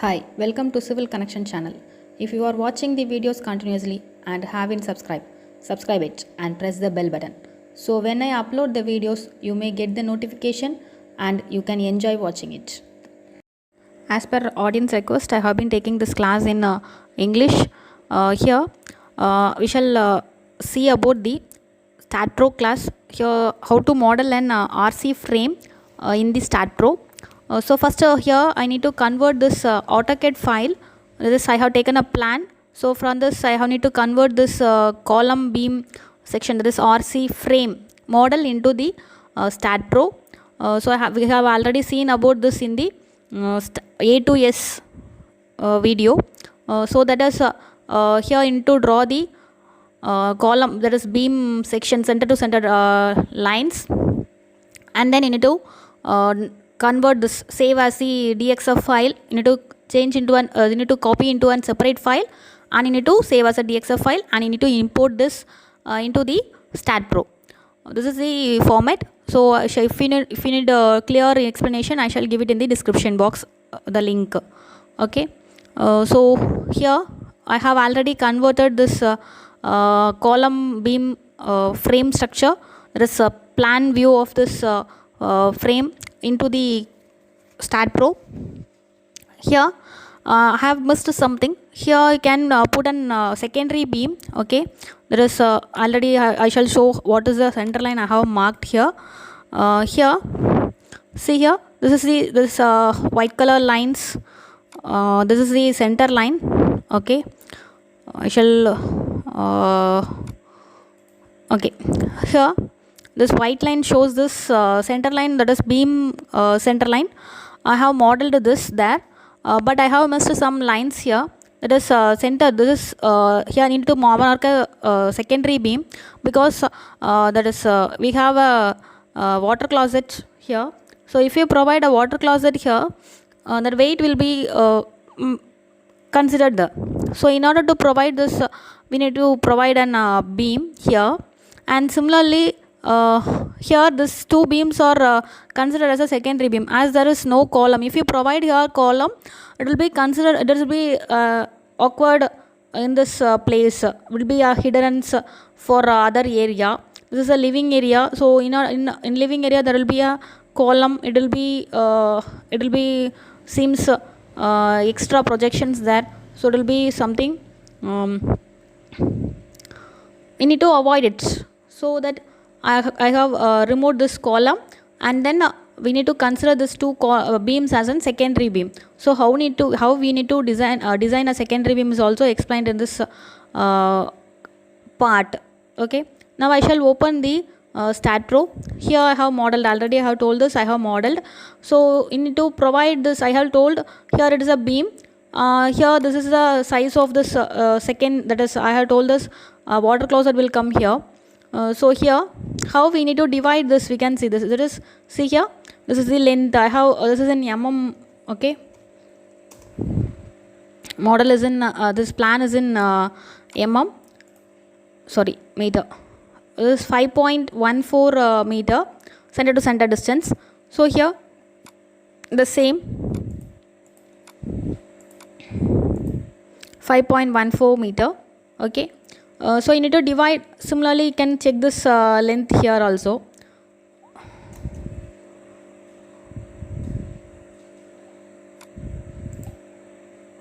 Hi, welcome to Civil Connection channel. If you are watching the videos continuously and haven't subscribed, subscribe it and press the bell button. So when I upload the videos, you may get the notification and you can enjoy watching it. As per audience request, I have been taking this class in English. Here we shall see about the StatPro class. Here how to model an RC frame in the StatPro. So first here I need to convert this AutoCAD file. This I have taken a plan. So from this I have need to convert this column beam section, that is RC frame model, into the StatPro. So we have already seen about this in the A to S video. So that is here into draw the column, that is beam section center to center lines, and then you need to convert this, save as the DXF file. You need to change into an you need to copy into a separate file, and you need to save as a DXF file, and you need to import this into the StatPro. This is the format. So if you need a clear explanation, I shall give it in the description box, the link. Okay. So here I have already converted this column beam frame structure, that is a plan view of this frame, into the StatPro. Here I have missed something. Here you can put an secondary beam. Okay, there is already I shall show what is the center line I have marked here. Here, see here, this is this white color lines. This is the center line. Okay, I shall okay, here this white line shows this center line, that is beam center line. I have modeled this there, but I have missed some lines here. That is center. This is here I need to mark a secondary beam, because that is we have a water closet here. So if you provide a water closet here, that weight will be considered there. So in order to provide this, we need to provide an beam here, and similarly here this two beams are considered as a secondary beam, as there is no column. If you provide here column, it will be considered, it will be awkward in this place, will be a hindrance for other area. This is a living area, so in living area there will be a column. It will be seems extra projections there, so it will be something we need to avoid it. So that I have removed this column, and then we need to consider this two beams as a secondary beam. So how we need to design a secondary beam is also explained in this part. Okay, now I shall open the StatPro. Here I have modeled, already I have told this, I have modeled. So you need to provide this, I have told here it is a beam. Here this is the size of this second, that is I have told this water closet will come here. So here how we need to divide this, we can see this. There is, see here, this is the length I have, this is in mm. Okay, model is in this plan is in mm, sorry, meter. This is 5.14 meter center to center distance. So here the same 5.14 meter. Okay. So you need to divide. Similarly, you can check this length here also.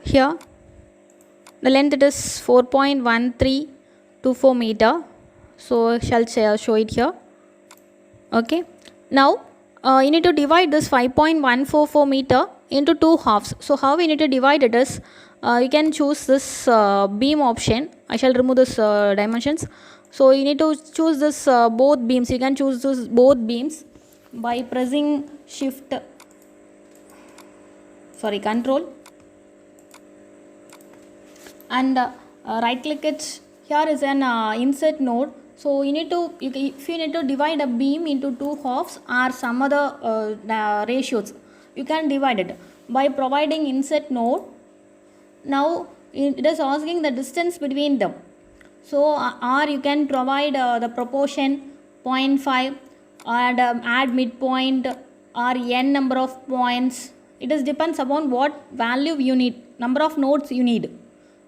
Here the length, it is 4.1324 meter. So shall show it here. Okay. Now you need to divide this 5.144 meter into two halves. So how we need to divide it is, you can choose this beam option. I shall remove this dimensions. So you need to choose this both beams. You can choose this both beams by pressing control, and right click it. Here is an insert node. So you need to, if you need to divide a beam into two halves or some other ratios, you can divide it by providing insert node. Now it is asking the distance between them. So or you can provide the proportion 0.5, and add midpoint or n number of points it is depends upon what value you need, number of nodes you need.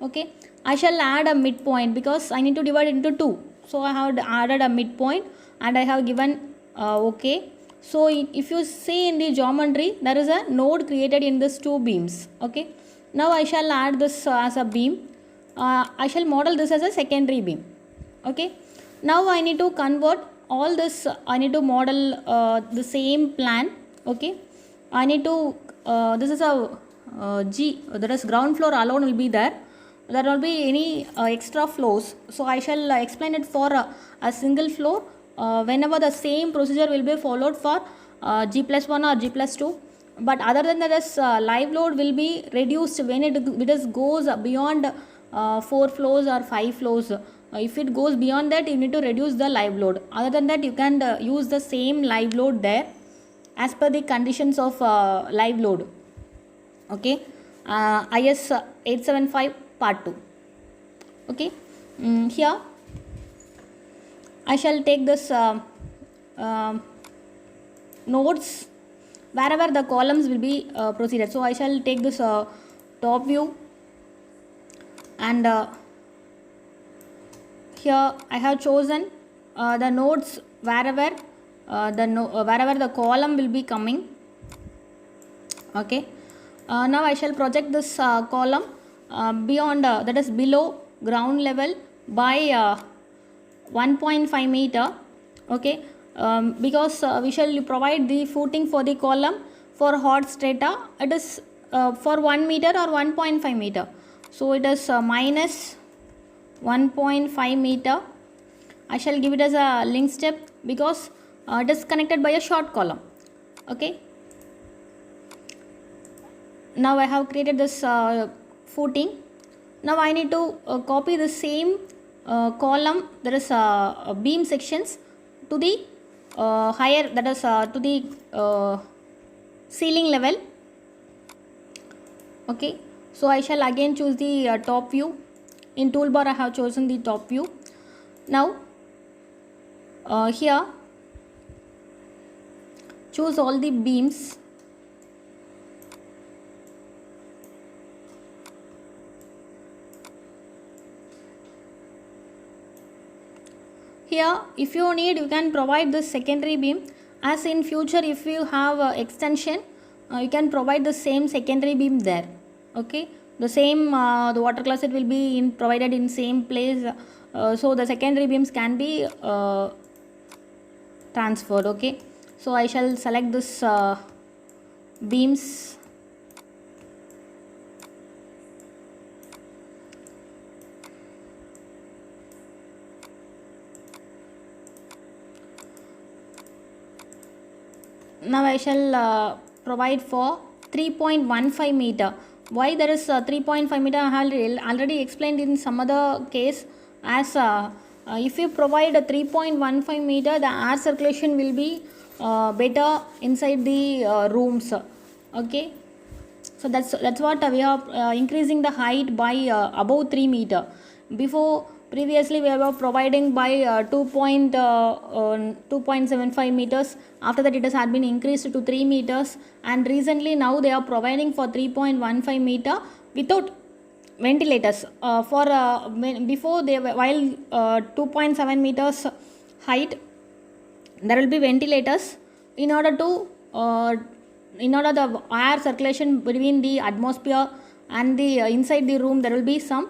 Okay, I shall add a midpoint because I need to divide into 2. So I have added a midpoint and I have given okay. So if you see in the geometry, there is a node created in these 2 beams. Okay, now I shall add this as a beam. I shall model this as a secondary beam. Okay, now I need to convert all this. I need to model the same plan. Okay, I need to this is a G, that is ground floor alone will be there. There will be any extra floors. So I shall explain it for a single floor whenever the same procedure will be followed for G plus 1 or G plus 2. But other than that, this live load will be reduced when it goes beyond 4 floors or 5 floors. If it goes beyond that, you need to reduce the live load. Other than that, you can use the same live load there as per the conditions of live load. Okay, IS 875 part 2. Okay, here I shall take this nodes wherever the columns will be proceeded. So I shall take this top view, and here I have chosen the nodes wherever wherever the column will be coming. Okay, now I shall project this column beyond that is below ground level by 1.5 meter. Okay, because we shall provide the footing for the column for hot strata. It is for 1 meter or 1.5 meter. So it is minus 1.5 meter. I shall give it as a link step because it is connected by a short column. Okay, now I have created this footing. Now I need to copy the same column, that is beam sections, to the higher, that is to the ceiling level. Okay, so I shall again choose the top view. In toolbar I have chosen the top view. Now here choose all the beams. Here if you need, you can provide the secondary beam, as in future if you have extension you can provide the same secondary beam there. Okay, the same the water closet will be provided in same place, so the secondary beams can be transferred. Okay, so I shall select this beams. Now I shall provide for 3.15 meter. Why there is 3.5 meter? I have already explained in some other case, as if you provide a 3.15 meter, the air circulation will be better inside the rooms. Okay, so that's what we are increasing the height by above 3 meter. Before, previously we were providing by 2.75 meters. After that it has been increased to 3 meters, and recently now they are providing for 3.15 meter without ventilators. Before they were, while 2.7 meters height, there will be ventilators in order to the air circulation between the atmosphere and the inside the room, there will be some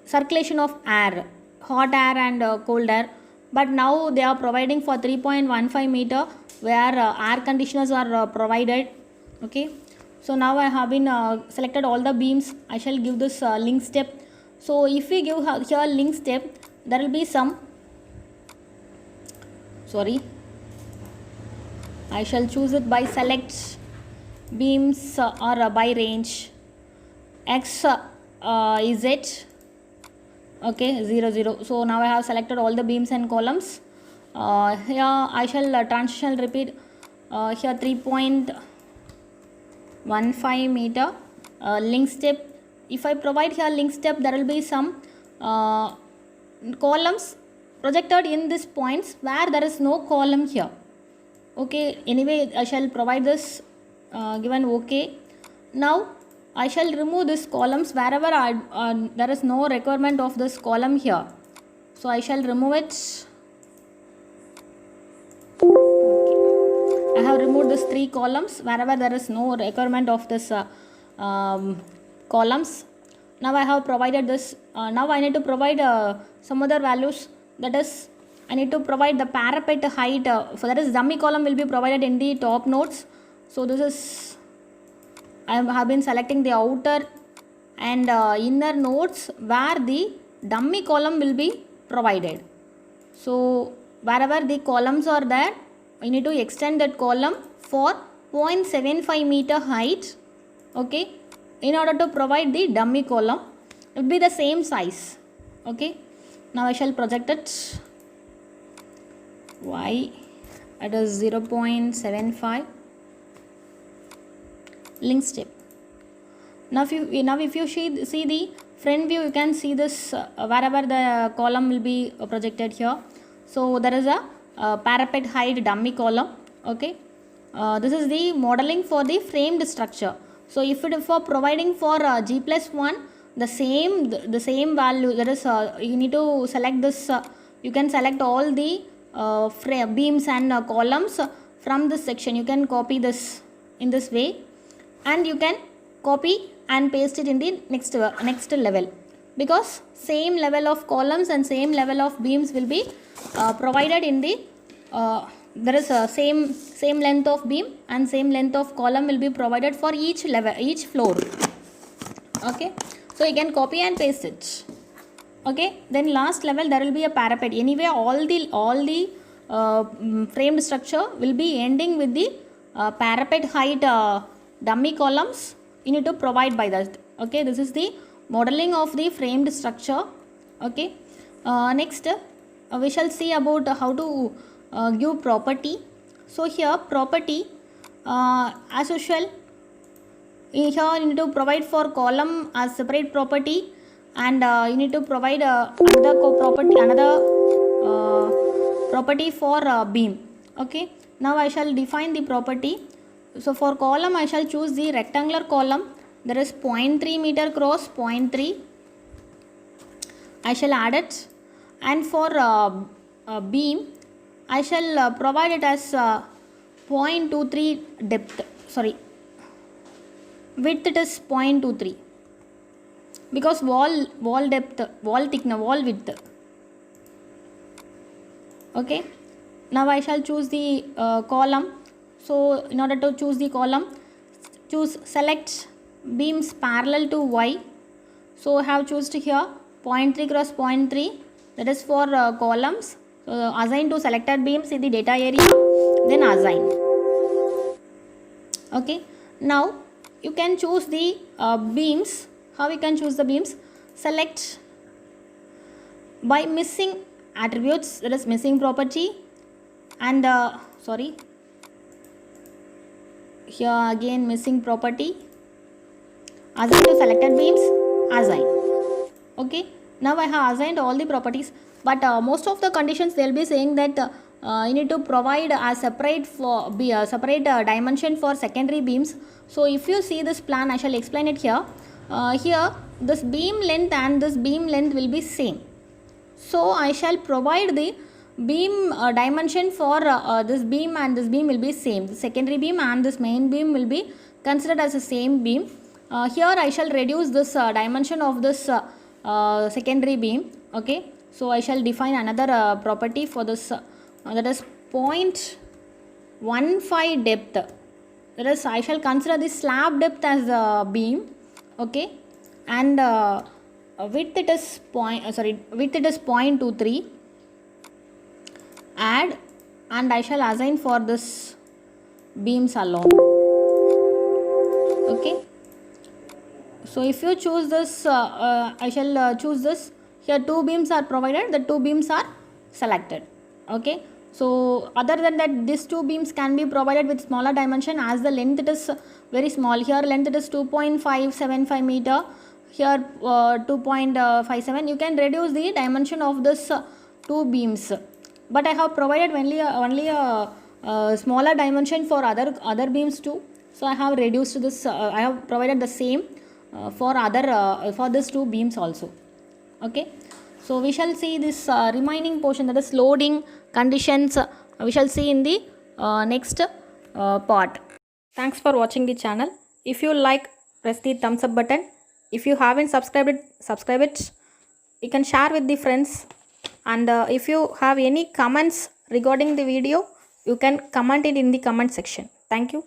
circulation of air, hot air and cold air. But now they are providing for 3.15 meter where air conditioners are provided. Okay, so now I have been selected all the beams. I shall give this link step. So if we give here link step, there will be some, I shall choose it by select beams or by range. X is it, okay, 0 0. So now I have selected all the beams and columns. Here I shall transition repeat here 3.15 meter link step. If I provide here link step, there will be some columns projected in these points where there is no column here. Okay, anyway I shall provide this given OK. Now I shall remove this columns wherever there is no requirement of this column here. So I shall remove it. Okay. I have removed these 3 columns wherever there is no requirement of this columns. Now I have provided this. Now I need to provide some other values. That is, I need to provide the parapet height. So that is dummy column will be provided in the top nodes. So this is, I have been selecting the outer and inner nodes where the dummy column will be provided. So wherever the columns are there, I need to extend that column for 0.75 meter height. Okay, in order to provide the dummy column, it will be the same size. Okay, now I shall project it. Y, it is 0.75. Link step. Now if you see the front view, you can see this wherever the column will be projected here. So there is a parapet height dummy column. Okay, this is the modeling for the framed structure. So if it is for providing for G+1, the same value, that is you need to select this. You can select all the beams and columns from this section. You can copy this in this way, and you can copy and paste it in the next level, because same level of columns and same level of beams will be provided in the there is a same length of beam and same length of column will be provided for each level, each floor. Okay, so you can copy and paste it. Okay, then last level there will be a parapet. Anyway, all the framed structure will be ending with the parapet height dummy columns. You need to provide by that. Okay, this is the modeling of the framed structure. Okay, next we shall see about how to give property. So here property, as usual, here you need to provide for column as separate property, and you need to provide another property for beam. Okay, now I shall define the property. So for column I shall choose the rectangular column. There is 0.3 meter cross 0.3. I shall add it, and for beam I shall provide it as 0.23 depth. Sorry, width it is 0.23, because wall depth, wall thickness, wall width. Okay, now I shall choose the column. So in order to choose the column, select beams parallel to Y. So I have chosen here 0.3 cross 0.3, that is for columns. So assign to selected beams in the data area, then assign. Okay, now you can choose the beams. How you can choose the beams? Select by missing attributes, that is missing property, and here again missing property, assign to selected beams, assign. Okay, now I have assigned all the properties, but most of the conditions they will be saying that you need to provide a separate dimension for secondary beams. So if you see this plan, I shall explain it here. Here this beam length and this beam length will be same. So I shall provide the beam dimension for this beam and this beam will be same. The secondary beam and this main beam will be considered as the same beam. Here I shall reduce this dimension of this secondary beam. Okay, so I shall define another property for this, that is 0.15 depth. That is, I shall consider the slab depth as a beam. Okay, and width it is 0.23. Add, and I shall assign for this beams alone. Okay, so if you choose this, I shall choose this. Here 2 beams are provided, the 2 beams are selected. Okay, so other than that, these 2 beams can be provided with smaller dimension, as the length it is very small. Here length it is 2.575 meter, here 2.57. You can reduce the dimension of this 2 beams, but I have provided only a smaller dimension for other beams too. So I have reduced this, I have provided the same for other for this two beams also. Okay, so we shall see this remaining portion, that is loading conditions, we shall see in the next part. Thanks for watching the channel. If you like, press the thumbs up button. If you haven't subscribed, subscribe it. You can share with the friends, and if you have any comments regarding the video, you can comment it in the comment section. Thank you.